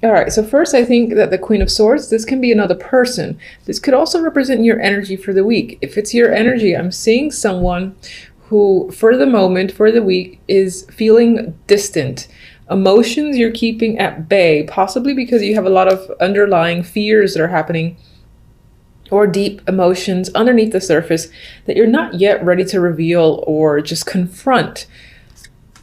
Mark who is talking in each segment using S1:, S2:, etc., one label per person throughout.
S1: All right, so first I think that the Queen of Swords, this can be another person. This could also represent your energy for the week. If it's your energy, I'm seeing someone who, for the moment, for the week, is feeling distant. Emotions you're keeping at bay, possibly because you have a lot of underlying fears that are happening or deep emotions underneath the surface that you're not yet ready to reveal or just confront.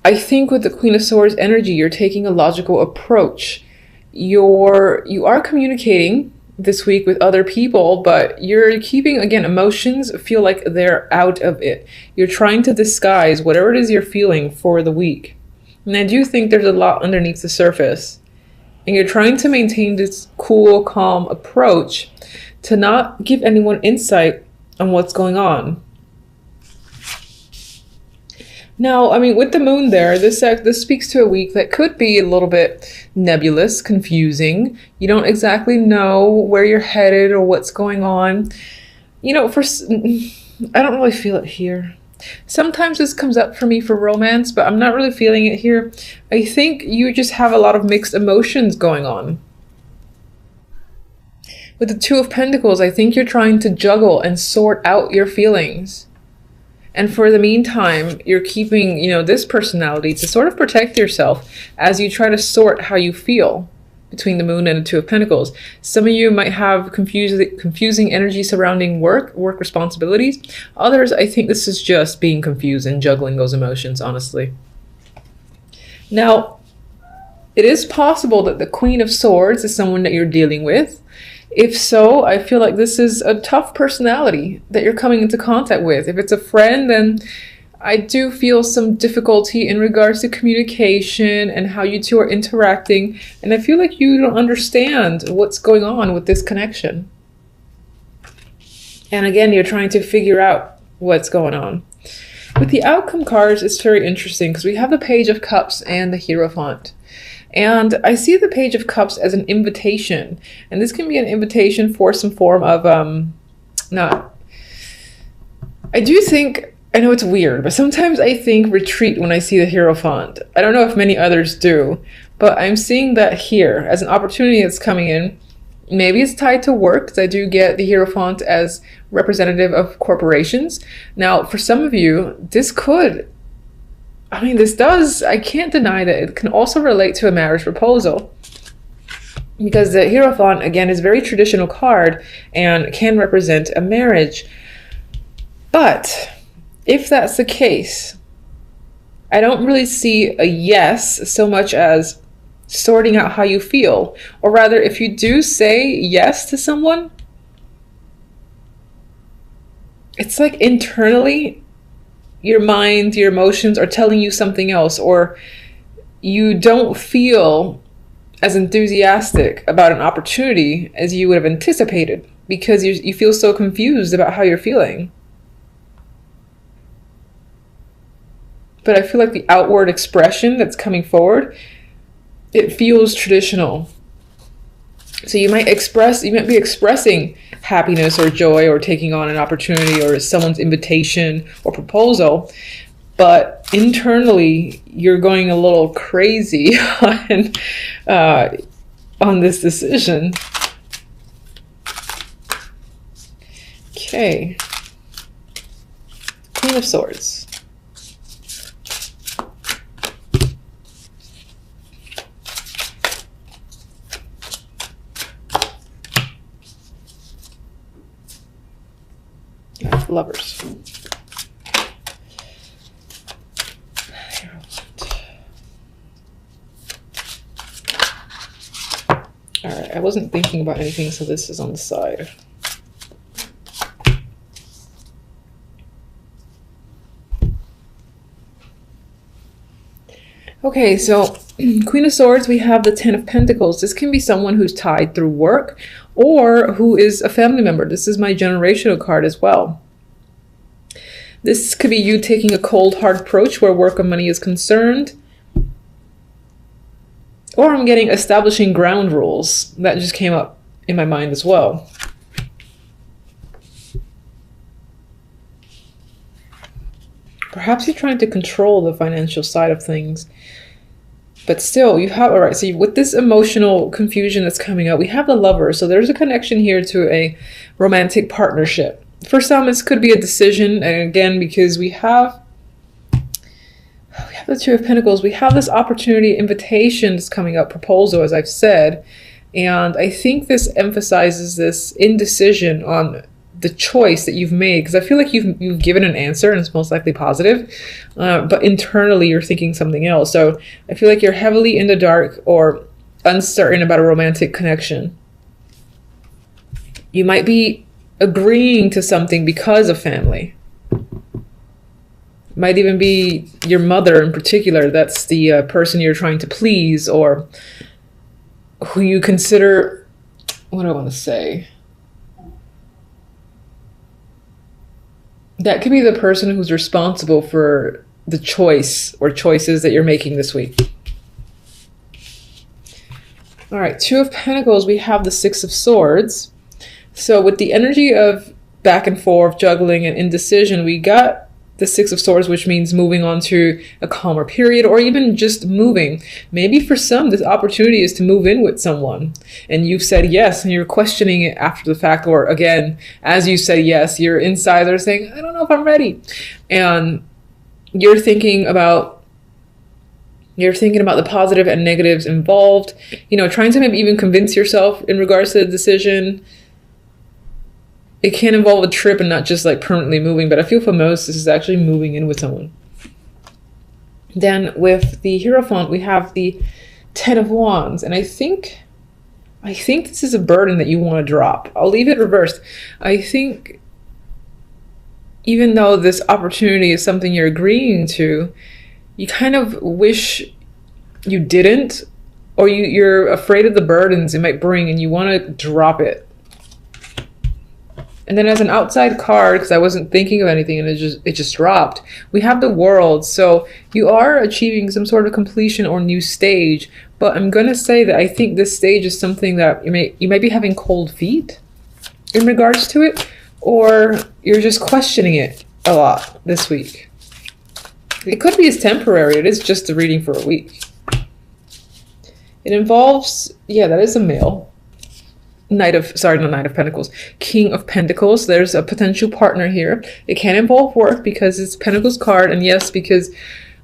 S1: I think with the Queen of Swords energy, you're taking a logical approach. You are communicating this week with other people, but you're keeping, again, emotions feel like they're out of it. You're trying to disguise whatever it is you're feeling for the week. And I do think there's a lot underneath the surface. And you're trying to maintain this cool, calm approach to not give anyone insight on what's going on. Now, I mean, with the moon there, this speaks to a week that could be a little bit nebulous, confusing. You don't exactly know where you're headed or what's going on. You know, I don't really feel it here. Sometimes this comes up for me for romance, but I'm not really feeling it here. I think you just have a lot of mixed emotions going on. With the Two of Pentacles, I think you're trying to juggle and sort out your feelings. And for the meantime, you're keeping, this personality to sort of protect yourself as you try to sort how you feel between the moon and the Two of Pentacles. Some of you might have confusing energy surrounding work responsibilities. Others, I think this is just being confused and juggling those emotions, honestly. Now, it is possible that the Queen of Swords is someone that you're dealing with. If so, I feel like this is a tough personality that you're coming into contact with. If it's a friend, then I do feel some difficulty in regards to communication and how you two are interacting. And I feel like you don't understand what's going on with this connection. And again, you're trying to figure out what's going on. With the outcome cards, it's very interesting because we have the Page of Cups and the Hierophant. And I see the Page of Cups as an invitation. And this can be an invitation for some form of, I do think, I know it's weird, but sometimes I think retreat when I see the Hierophant. I don't know if many others do, but I'm seeing that here as an opportunity that's coming in. Maybe it's tied to work, because I do get the Hierophant as representative of corporations. Now, for some of you, I can't deny that it can also relate to a marriage proposal, because the Hierophant, again, is a very traditional card and can represent a marriage. But if that's the case, I don't really see a yes so much as sorting out how you feel. Or rather, if you do say yes to someone, it's like internally your mind, your emotions are telling you something else, or you don't feel as enthusiastic about an opportunity as you would have anticipated because you feel so confused about how you're feeling. But I feel like the outward expression that's coming forward, it feels traditional. So you might be expressing happiness or joy or taking on an opportunity or someone's invitation or proposal, but internally you're going a little crazy on this decision. Okay. Queen of Swords. Lovers. All right, I wasn't thinking about anything, so this is on the side. Okay, so Queen of Swords, we have the Ten of Pentacles. This can be someone who's tied through work or who is a family member. This is my generational card as well. This could be you taking a cold, hard approach where work and money is concerned. Or I'm getting establishing ground rules. That just came up in my mind as well. Perhaps you're trying to control the financial side of things. But still, you have, all right, so with this emotional confusion that's coming up, we have the Lover. So there's a connection here to a romantic partnership. For some, this could be a decision. And again, because we have the Two of Pentacles, we have this opportunity, invitation that's coming up, proposal, as I've said. And I think this emphasizes this indecision on the choice that you've made, because I feel like you've given an answer and it's most likely positive, but internally you're thinking something else. So I feel like you're heavily in the dark or uncertain about a romantic connection. You might be agreeing to something because of family. Might even be your mother in particular. That's the person you're trying to please, or who you consider, what do I want to say? That could be the person who's responsible for the choice or choices that you're making this week. All right, Two of Pentacles, we have the Six of Swords. So with the energy of back and forth, juggling and indecision, we got the Six of Swords, which means moving on to a calmer period, or even just moving. Maybe for some, this opportunity is to move in with someone and you've said yes and you're questioning it after the fact, or again, as you said yes, you're inside there saying, I don't know if I'm ready. And you're thinking about the positive and negatives involved, you know, trying to maybe even convince yourself in regards to the decision. It can involve a trip and not just like permanently moving, but I feel for most, this is actually moving in with someone. Then with the Hierophant, we have the Ten of Wands. And I think this is a burden that you want to drop. I'll leave it reversed. I think even though this opportunity is something you're agreeing to, you kind of wish you didn't, or you're afraid of the burdens it might bring and you want to drop it. And then as an outside card, because I wasn't thinking of anything and it just dropped, we have the World. So you are achieving some sort of completion or new stage, but I'm going to say that I think this stage is something that you might be having cold feet in regards to it, or you're just questioning it a lot this week. It could be as temporary. It is just a reading for a week. It involves, yeah, that is a male. Not Knight of Pentacles, King of Pentacles. There's a potential partner here. It can involve work because it's Pentacles card, and yes, because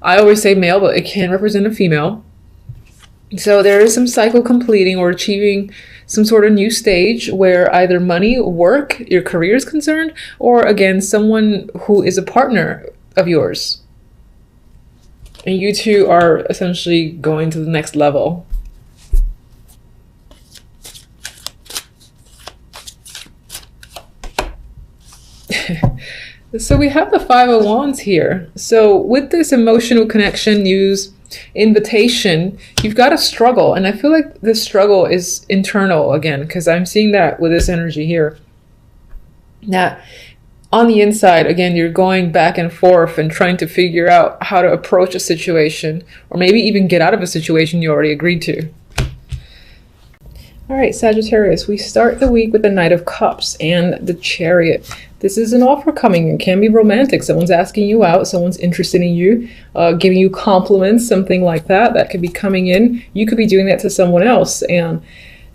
S1: I always say male, but it can represent a female. So there is some cycle completing or achieving some sort of new stage where either money, work, your career is concerned, or again, someone who is a partner of yours. And you two are essentially going to the next level. So we have the Five of Wands here. So with this emotional connection, news, invitation, you've got a struggle. And I feel like this struggle is internal again, because I'm seeing that with this energy here. That on the inside, again, you're going back and forth and trying to figure out how to approach a situation, or maybe even get out of a situation you already agreed to. All right, Sagittarius, we start the week with the Knight of Cups and the Chariot. This is an offer coming. It can be romantic. Someone's asking you out. Someone's interested in you, giving you compliments, something like that. That could be coming in. You could be doing that to someone else. And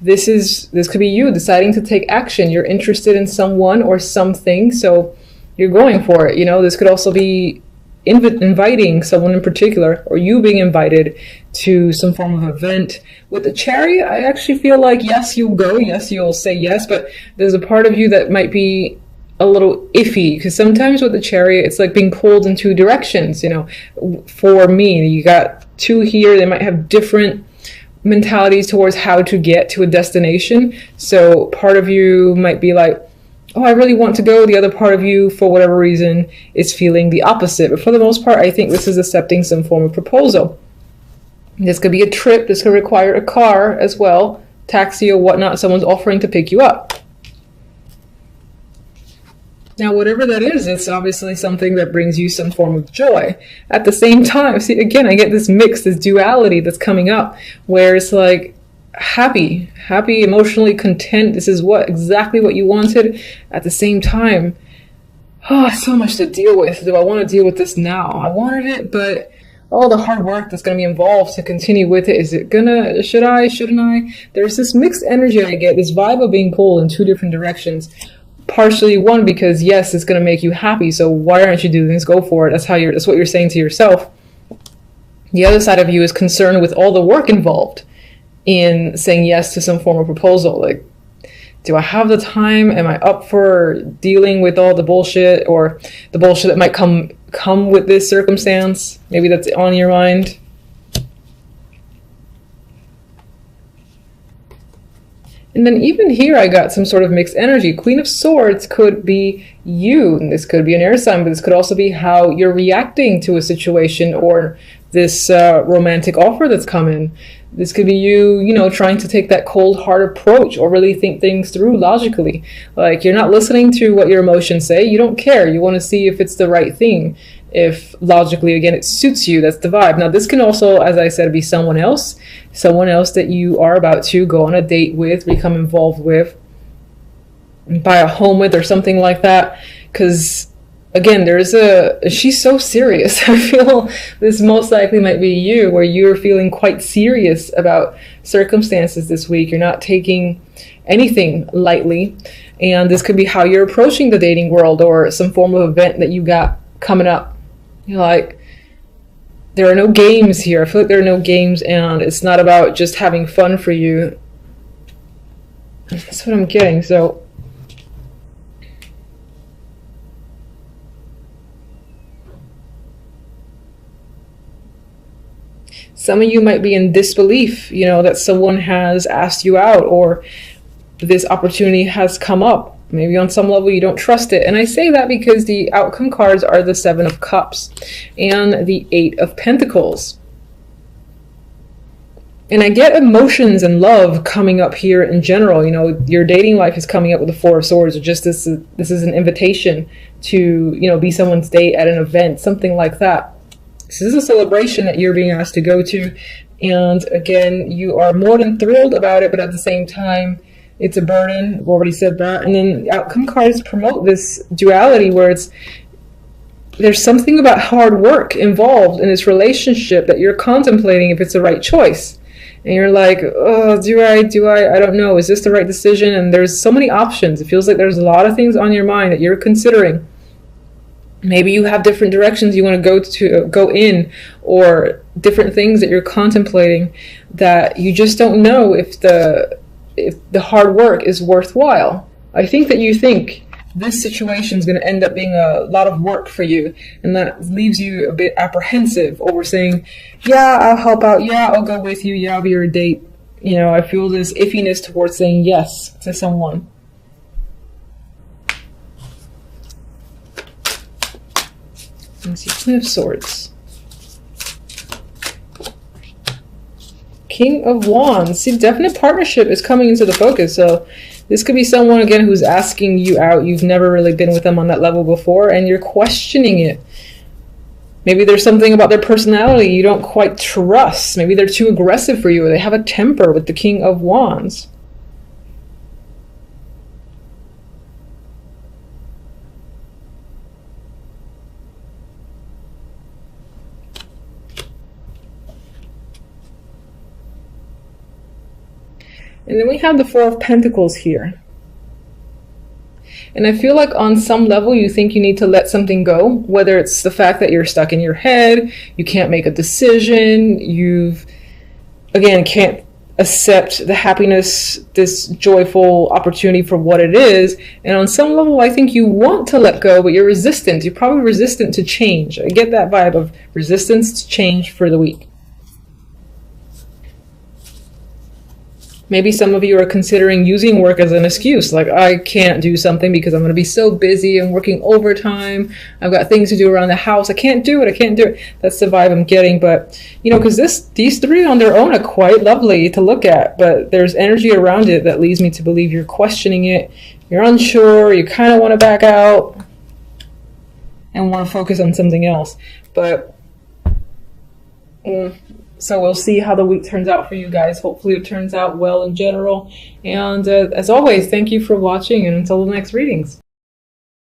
S1: this could be you deciding to take action. You're interested in someone or something, so you're going for it. You know, this could also be inviting someone in particular, or you being invited to some form of event. With the Chariot, I actually feel like, yes, you'll go. Yes, you'll say yes, but there's a part of you that might be a little iffy, because sometimes with the Chariot, it's like being pulled in two directions. You know, for me, you got two here. They might have different mentalities towards how to get to a destination. So part of you might be like, oh, I really want to go. The other part of you, for whatever reason, is feeling the opposite. But for the most part, I think this is accepting some form of proposal. This could be a trip. This could require a car as well, taxi or whatnot. Someone's offering to pick you up. Now, whatever that is, it's obviously something that brings you some form of joy. At the same time, see, again, I get this mix, this duality that's coming up, where it's like happy, emotionally content. This is exactly what you wanted. At the same time, oh, so much to deal with. Do I want to deal with this now? I wanted it, but all the hard work that's going to be involved to continue with it. Is it gonna, should I, shouldn't I? There's this mixed energy I get, this vibe of being pulled in two different directions. Partially, one, because yes, it's going to make you happy, so why aren't you doing this? Go for it. That's what you're saying to yourself. The other side of you is concerned with all the work involved in saying yes to some form of proposal. Like, do I have the time? Am I up for dealing with all the bullshit, or the bullshit that might come with this circumstance? Maybe that's on your mind. And then even here I got some sort of mixed energy. Queen of Swords could be you. And this could be an air sign, but this could also be how you're reacting to a situation or this romantic offer that's come in. This could be you know, trying to take that cold hard approach or really think things through logically. Like, you're not listening to what your emotions say. You don't care. You want to see if it's the right thing. If logically, again, it suits you. That's the vibe. Now, this can also, as I said, be someone else that you are about to go on a date with, become involved with, buy a home with, or something like that. Because again, she's so serious. I feel this most likely might be you, where you're feeling quite serious about circumstances this week. You're not taking anything lightly. And this could be how you're approaching the dating world, or some form of event that you got coming up. You're like, there are no games here. I feel like there are no games, and it's not about just having fun for you. That's what I'm getting. So some of you might be in disbelief, you know, that someone has asked you out, or this opportunity has come up. Maybe on some level you don't trust it. And I say that because the outcome cards are the Seven of Cups and the Eight of Pentacles. And I get emotions and love coming up here in general. You know, your dating life is coming up with the Four of Swords, or just this is an invitation to, you know, be someone's date at an event, something like that. This is a celebration that you're being asked to go to. And again, you are more than thrilled about it, but at the same time, it's a burden. I've already said that. And then the outcome cards promote this duality where there's something about hard work involved in this relationship that you're contemplating if it's the right choice. And you're like, oh, do I, I don't know. Is this the right decision? And there's so many options. It feels like there's a lot of things on your mind that you're considering. Maybe you have different directions you want to go in, or different things that you're contemplating that you just don't know if the hard work is worthwhile. I think that you think this situation is going to end up being a lot of work for you, and that leaves you a bit apprehensive over saying, yeah, I'll help out, yeah, I'll go with you, yeah, I'll be your date. You know, I feel this iffiness towards saying yes to someone. Let's see, Queen of Swords. King of Wands. See, definite partnership is coming into the focus. So this could be someone, again, who's asking you out. You've never really been with them on that level before, and you're questioning it. Maybe there's something about their personality you don't quite trust. Maybe they're too aggressive for you, or they have a temper with the King of Wands. And then we have the Four of Pentacles here. And I feel like on some level you think you need to let something go, whether it's the fact that you're stuck in your head, you can't make a decision, you've, again, can't accept the happiness, this joyful opportunity for what it is. And on some level I think you want to let go, but you're resistant. You're probably resistant to change. I get that vibe of resistance to change for the week. Maybe some of you are considering using work as an excuse, like, I can't do something because I'm going to be so busy and working overtime. I've got things to do around the house. I can't do it. I can't do it. That's the vibe I'm getting. But, you know, because these three on their own are quite lovely to look at, but there's energy around it that leads me to believe you're questioning it. You're unsure. You kind of want to back out and want to focus on something else. But so we'll see how the week turns out for you guys. Hopefully it turns out well in general. And as always, thank you for watching, and until the next readings.